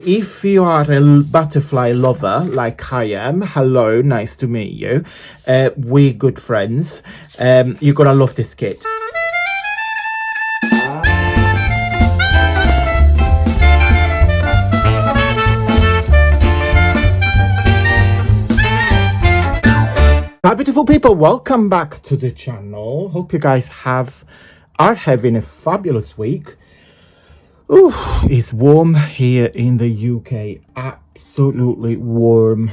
If you are a butterfly lover like I am, hello, nice to meet you. We're good friends. You're gonna love this kit. Hi beautiful people, welcome back to the channel. Hope you guys are having a fabulous week. Ooh, it's warm here in the UK, absolutely warm.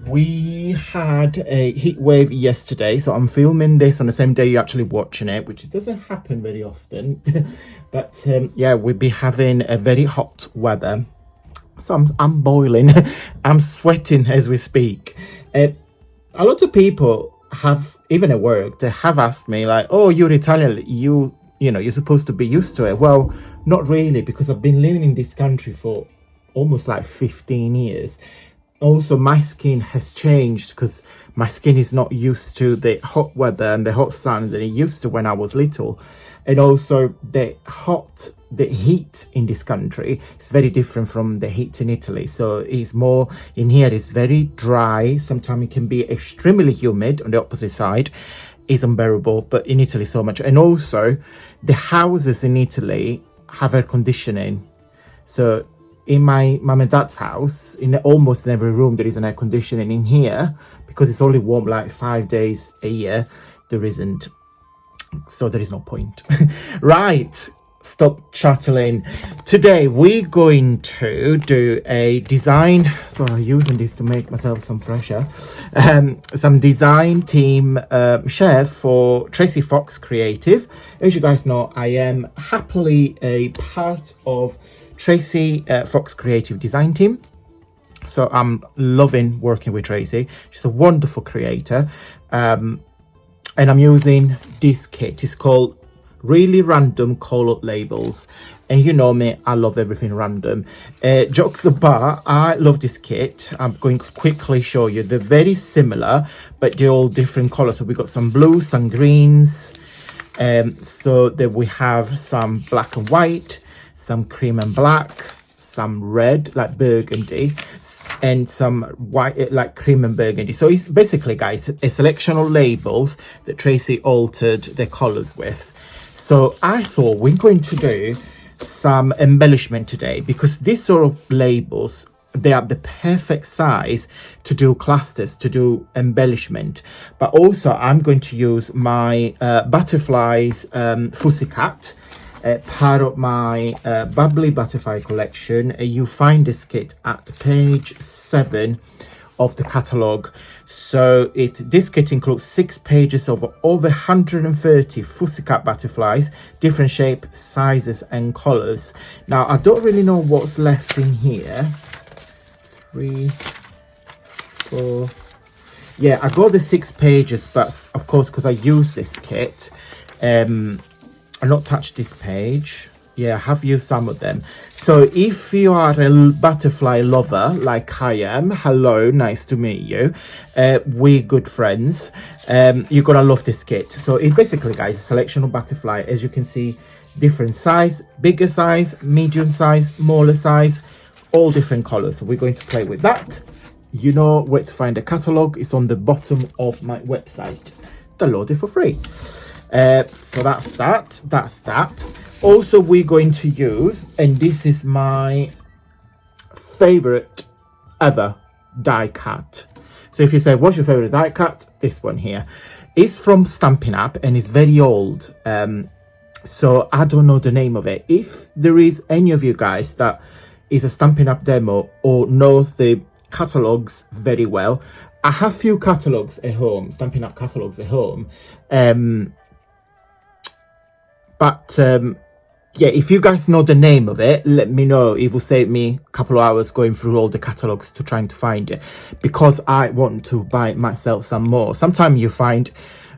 We had a heat wave yesterday, so I'm filming this on the same day you're actually watching it, which doesn't happen very often. But yeah, we'll be having a very hot weather. So I'm boiling, I'm sweating as we speak. A lot of people have, even at work, they have asked me like, oh, you're Italian, you know, you're supposed to be used to it. Well, not really, because I've been living in this country for almost like 15 years. Also, my skin has changed because my skin is not used to the hot weather and the hot sun that it used to when I was little. And also the heat in this country is very different from the heat in Italy. So it's more, in here it's very dry. Sometimes it can be extremely humid on the opposite side. Is unbearable, but in Italy so much. And also the houses in Italy have air conditioning. So in my mum and dad's house, in almost in every room there is an air conditioning. In here, because it's only warm like 5 days a year, there isn't. So there is no point. Right, stop chuckling. Today we're going to do a design, so I'm using this to make myself some pressure, some design team share for Tracy Fox Creative. As you guys know, I am happily a part of Tracy Fox Creative design team. So I'm loving working with Tracy. She's a wonderful creator. And I'm using this kit. It's called Really Random Call-Up Labels. And you know me, I love everything random. Jokes apart, I love this kit. I'm going to quickly show you. They're very similar, but they're all different colors. So we got some blues, some greens. So that we have some black and white, some cream and black, some red, like burgundy, and some white, like cream and burgundy. So it's basically, guys, a selection of labels that Tracy altered the colors with. So I thought we're going to do some embellishment today, because these sort of labels, they are the perfect size to do clusters, to do embellishment. But also I'm going to use my butterflies fussy cut, part of my bubbly butterfly collection. You find this kit at page 7 of the catalogue. So this kit includes 6 pages of over 130 fussy cut butterflies, different shape, sizes and colors. Now I don't really know what's left in here. 3, 4, yeah, I got the 6 pages, but of course, because I use this kit, I've not touched this page. Yeah, I have used some of them. So if you are a butterfly lover like I am, hello, nice to meet you. We're good friends. You're gonna love this kit. So it basically, guys, a selection of butterfly. As you can see, different size, bigger size, medium size, smaller size, all different colors. So we're going to play with that. You know where to find the catalog. It's on the bottom of my website. Download it for free. So that's that. Also, we're going to use, and this is my favorite ever die cut. So if you say, what's your favorite die cut? This one here. It's from Stampin' Up and it's very old. So I don't know the name of it. If there is any of you guys that is a Stampin' Up demo or knows the catalogs very well, I have few catalogs at home, Stampin' Up catalogs at home. Yeah, if you guys know the name of it, let me know. It will save me a couple of hours going through all the catalogs to trying to find it, because I want to buy myself some more. Sometimes you find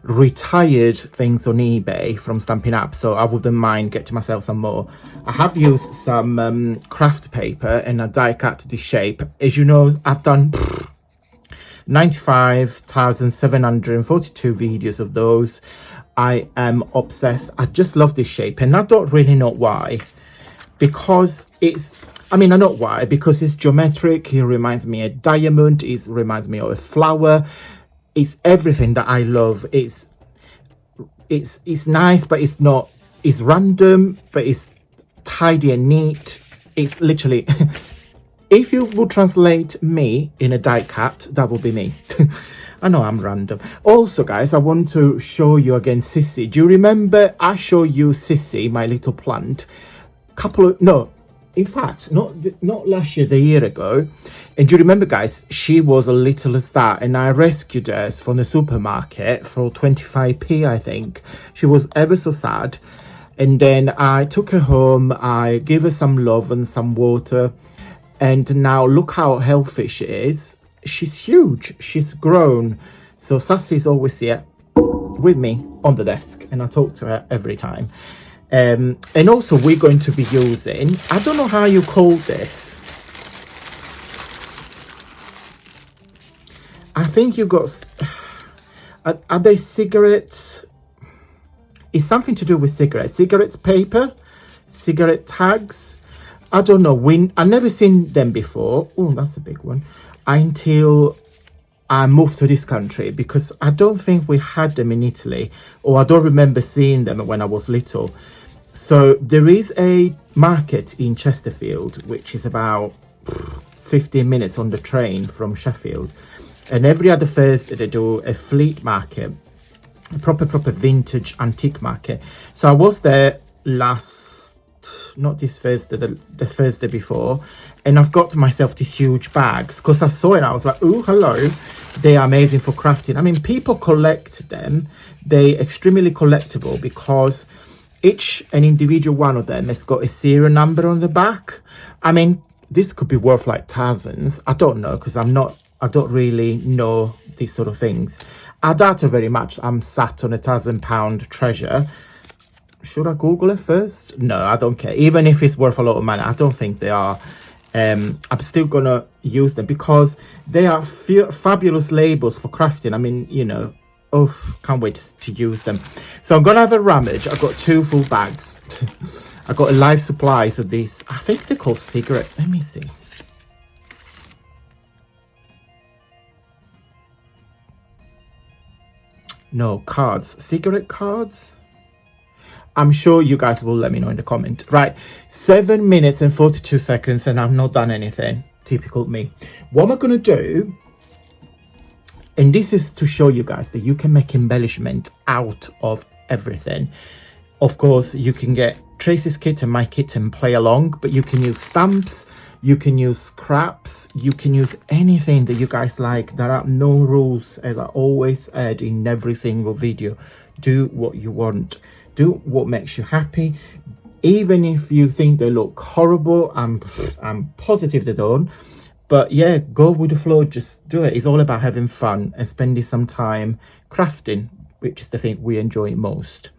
retired things on eBay from Stampin' Up, so I wouldn't mind getting myself some more. I have used some craft paper and I die cut this shape. As you know, I've done 95,742 videos of those. I am obsessed. I just love this shape, and I don't really know why, because it's I mean, I know why, because it's geometric. It reminds me of diamond. It reminds me of a flower. It's everything that I love. It's nice, but it's not. It's random, but it's tidy and neat. It's literally, if you would translate me in a die cut, that would be me. I know I'm random. Also, guys, I want to show you again Sissy. Do you remember I showed you Sissy, my little plant? In fact, not last year, the year ago. And do you remember, guys, she was a little as that, and I rescued her from the supermarket for 25p, I think. She was ever so sad. And then I took her home, I gave her some love and some water. And now look how healthy she is. She's huge. She's grown. So Sassy's always here with me on the desk, and I talk to her every time. And also we're going to be using, I don't know how you call this. I think you got, are they cigarettes? It's something to do with cigarettes paper, cigarette tags. I don't know, I never seen them before. Oh, that's a big one. Until I moved to this country, because I don't think we had them in Italy, or I don't remember seeing them when I was little. So there is a market in Chesterfield, which is about 15 minutes on the train from Sheffield. And every other Thursday they do a fleet market, a proper vintage antique market. So I was there not this Thursday, the Thursday before, and I've got myself these huge bags because I saw it and I was like, oh, hello, they are amazing for crafting. I mean, people collect them. They're extremely collectible because each and individual one of them has got a serial number on the back. I mean, this could be worth like thousands. I don't know, because I don't really know these sort of things. I doubt it very much. I'm sat on £1,000 treasure. Should I Google it first? No, I don't care. Even if it's worth a lot of money, I don't think they are. I'm still gonna use them because they are fabulous labels for crafting. I mean, you know, oh, can't wait to use them. So I'm gonna have a rummage. I've got 2 full bags. I got a live supplies of these. I think they're called cigarette. Let me see. No, cards. Cigarette cards. I'm sure you guys will let me know in the comment. Right, 7 minutes and 42 seconds and I've not done anything. Typical me. What am I going to do? And this is to show you guys that you can make embellishment out of everything. Of course, you can get Tracy's kit and my kit and play along, but you can use stamps, you can use scraps, you can use anything that you guys like. There are no rules, as I always add in every single video. Do what you want. Do what makes you happy. Even if you think they look horrible, I'm positive they don't. But yeah, go with the flow, just do it. It's all about having fun and spending some time crafting, which is the thing we enjoy most.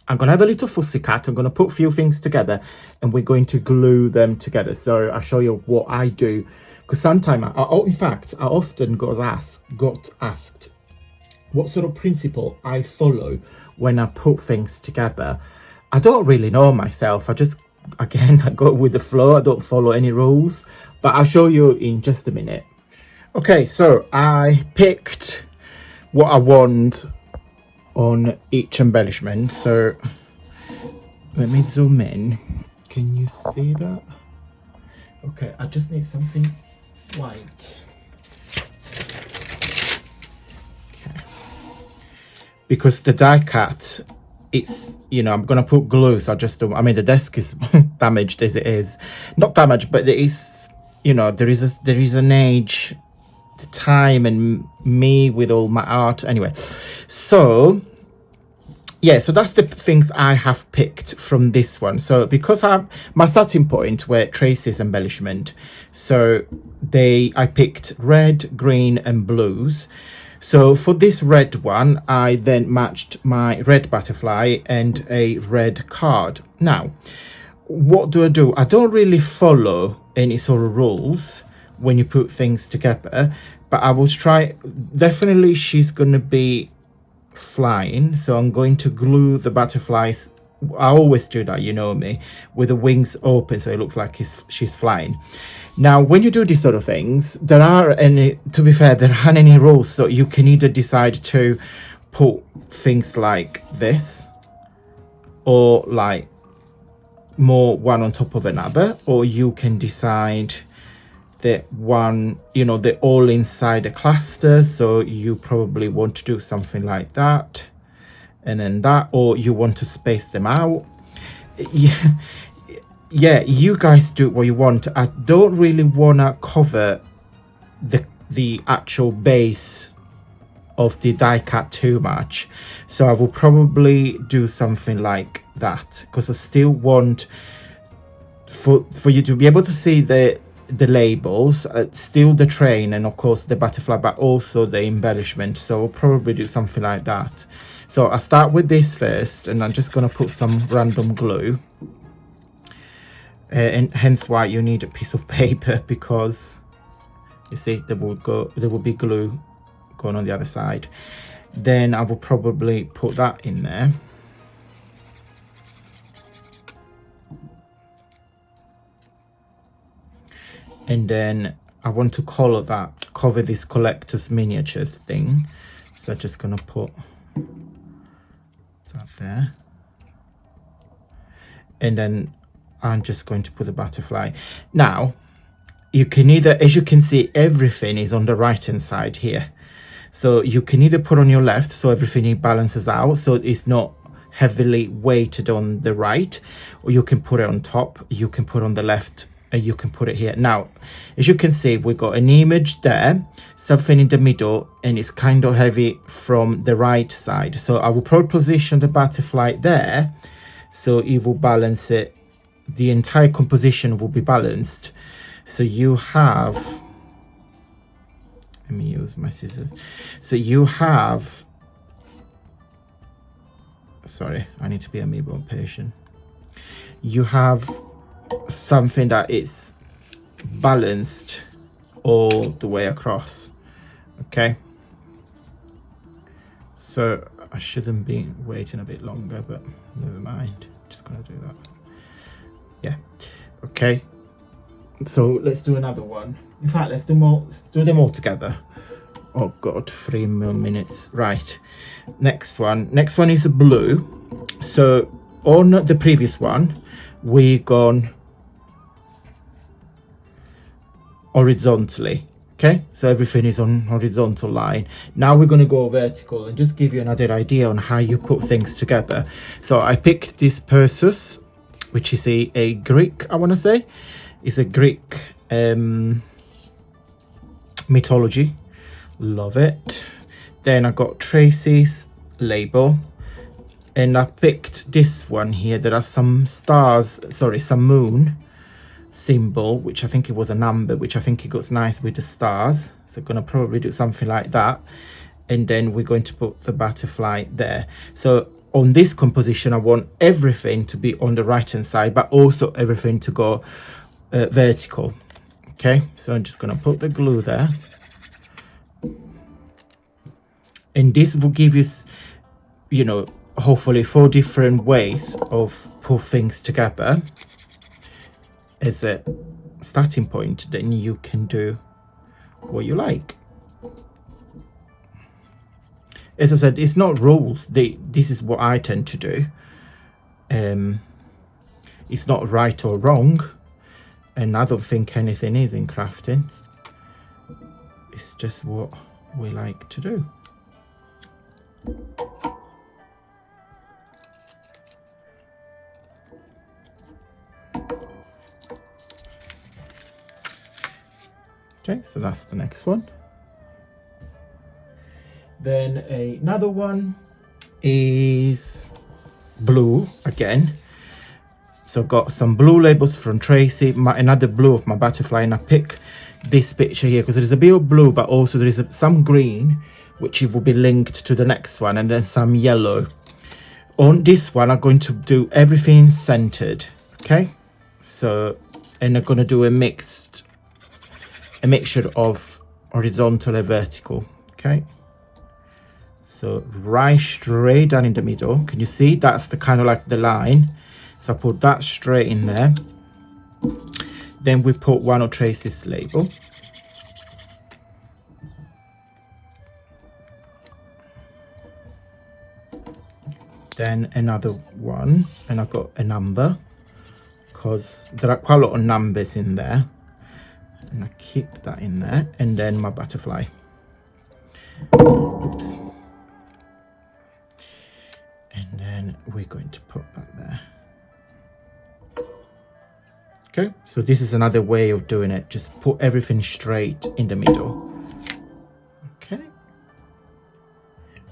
I'm going to have a little fussy cut. I'm going to put a few things together and we're going to glue them together. So I'll show you what I do. Because sometimes, in fact, I often got asked what sort of principle I follow when I put things together. I don't really know myself. I go with the flow. I don't follow any rules, but I'll show you in just a minute. Okay, so I picked what I want on each embellishment. So let me zoom in. Can you see that? Okay, I just need something white. Because the die cut, it's, you know, I'm gonna put glue, so I just don't. I mean, the desk is damaged as it is. Not damaged, but there is, you know, there is an age, the time, and me with all my art. Anyway, so yeah, so that's the things I have picked from this one. So because my starting point were Tracy's embellishment, so I picked red, green, and blues. So for this red one, I then matched my red butterfly and a red card. Now, what do? I don't really follow any sort of rules when you put things together, but I will try. Definitely she's going to be flying, so I'm going to glue the butterflies I always do that, you know me, with the wings open so it looks like she's flying. Now when you do these sort of things, there are there aren't any rules, so you can either decide to put things like this, or like more one on top of another, or you can decide that one, you know, they're all inside a cluster, so you probably want to do something like that, and then that, or you want to space them out. Yeah, you guys do what you want. I don't really want to cover the actual base of the die cut too much, so I will probably do something like that, because I still want for you to be able to see the labels, still the train, and of course the butterfly, but also the embellishment. So I'll probably do something like that. So I start with this first, and I'm just going to put some random glue, and hence why you need a piece of paper, because you see there will be glue going on the other side. Then I will probably put that in there. And then I want to cover this collector's miniatures thing, so I'm just gonna put that there, and then I'm just going to put the butterfly. Now you can either, as you can see, everything is on the right hand side here, so you can either put on your left so everything balances out, so it's not heavily weighted on the right, or you can put it on top, you can put on the left, and you can put it here. Now as you can see, we've got an image there, something in the middle, and it's kind of heavy from the right side, so I will probably position the butterfly there so it will balance it. The entire composition will be balanced. So you have, let me use my scissors, so you have, sorry, I need to be a bit more patient. You have something that is balanced all the way across. Okay, so I shouldn't be waiting a bit longer, but never mind, just gonna do that. Yeah, okay, so let's do another one. In fact, let's do them all together. Oh god, 3 more minutes. Right, next one is a blue. So on the previous one we gone horizontally, okay, so everything is on horizontal line. Now we're going to go vertical and just give you another idea on how you put things together. So I picked this Perseus, which is a Greek, I want to say it's a Greek mythology, love it. Then I got Tracy's label, and I picked this one here. There are some stars, sorry, some moon symbol, which I think it was a number, which I think it goes nice with the stars, so I'm gonna probably do something like that. And then we're going to put the butterfly there. So on this composition I want everything to be on the right hand side, but also everything to go vertical. Okay, so I'm just gonna put the glue there, and this will give you, you know, hopefully 4 different ways of put things together as a starting point. Then you can do what you like. As I said, it's not rules. This is what I tend to do. It's not right or wrong, and I don't think anything is in crafting. It's just what we like to do. Okay, so that's the next one. Then another one is blue again. So I've got some blue labels from Tracy, another blue of my butterfly, and I pick this picture here because there's a bit of blue, but also there is some green, which it will be linked to the next one, and then some yellow. On this one, I'm going to do everything centered. Okay, so, and I'm going to do a mixture of horizontal and vertical. Okay, So right straight down in the middle. Can you see? That's the kind of like the line. So I put that straight in there. Then we put one of Tracy's label. Then another one, and I've got a number because there are quite a lot of numbers in there, and I keep that in there. And then my butterfly. Oops. And then we're going to put that there. Okay, so this is another way of doing it. Just put everything straight in the middle. Okay.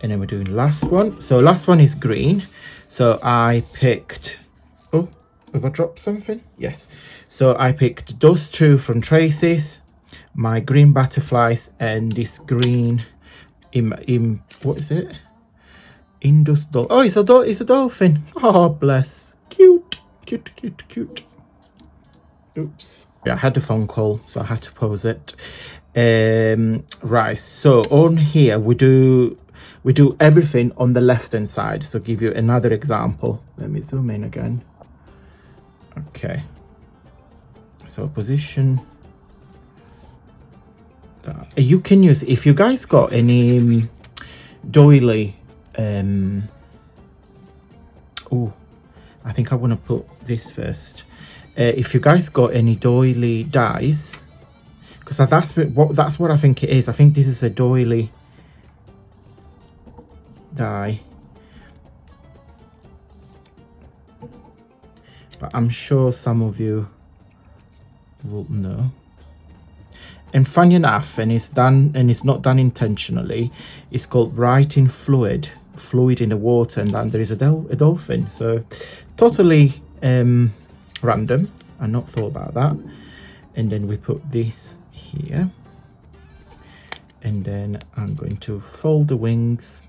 And then we're doing last one. So last one is green. So I picked, oh, have I dropped something? Yes. So I picked those two from Tracy's, my green butterflies, and this green what is it? Indus doll. Oh, it's a dolphin. Oh, bless. Cute. Oops. Yeah, I had a phone call, so I had to pause it. Right, so on here we do everything on the left hand side. So give you another example. Let me zoom in again. Okay, so position that. You can use, if you guys got any doily, oh, I think I want to put this first. If you guys got any doily dies, because that's what I think it is. I think this is a doily die, but I'm sure some of you will know. And funny enough, and it's not done intentionally, it's called writing fluid in the water, and then there is a dolphin. So totally random. I not thought about that. And then we put this here, and then I'm going to fold the wings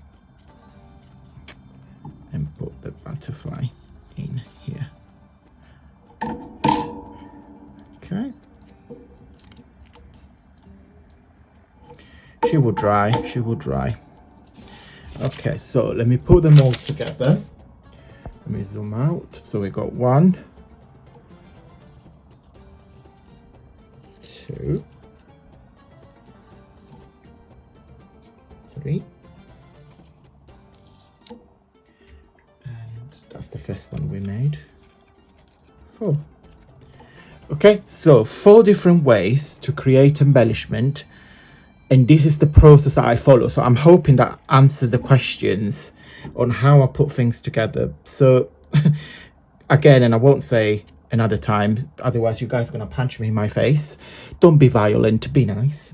and put the butterfly in here. Okay, she will dry. Okay, so let me put them all together. Let me zoom out. So we got 1, 2, 3, and that's the first one we made. 4. Okay, so 4 different ways to create embellishment, and this is the process that I follow. So I'm hoping that answered the questions on how I put things together. So again, and I won't say another time, otherwise you guys are gonna punch me in my face. Don't be violent, be nice.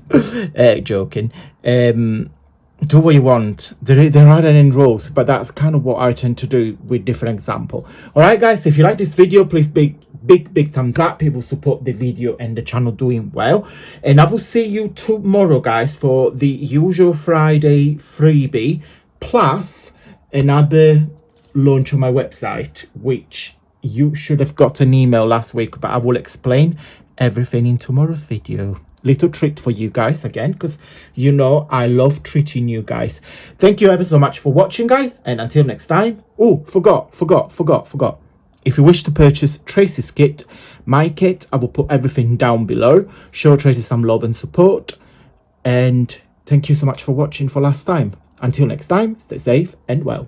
Joking. Do what you want. There aren't any rules, but that's kind of what I tend to do with different example. All right, guys, if you like this video, please big thumbs up. People support the video and the channel doing well, and I will see you tomorrow, guys, for the usual Friday freebie plus another launch on my website, which you should have got an email last week, but I will explain everything in tomorrow's video. Little treat for you guys again, because you know I love treating you guys. Thank you ever so much for watching, guys, and until next time. Oh, forgot. If you wish to purchase Tracy's kit, my kit, I will put everything down below. Show Tracy some love and support, and thank you so much for watching for last time. Until next time, stay safe and well.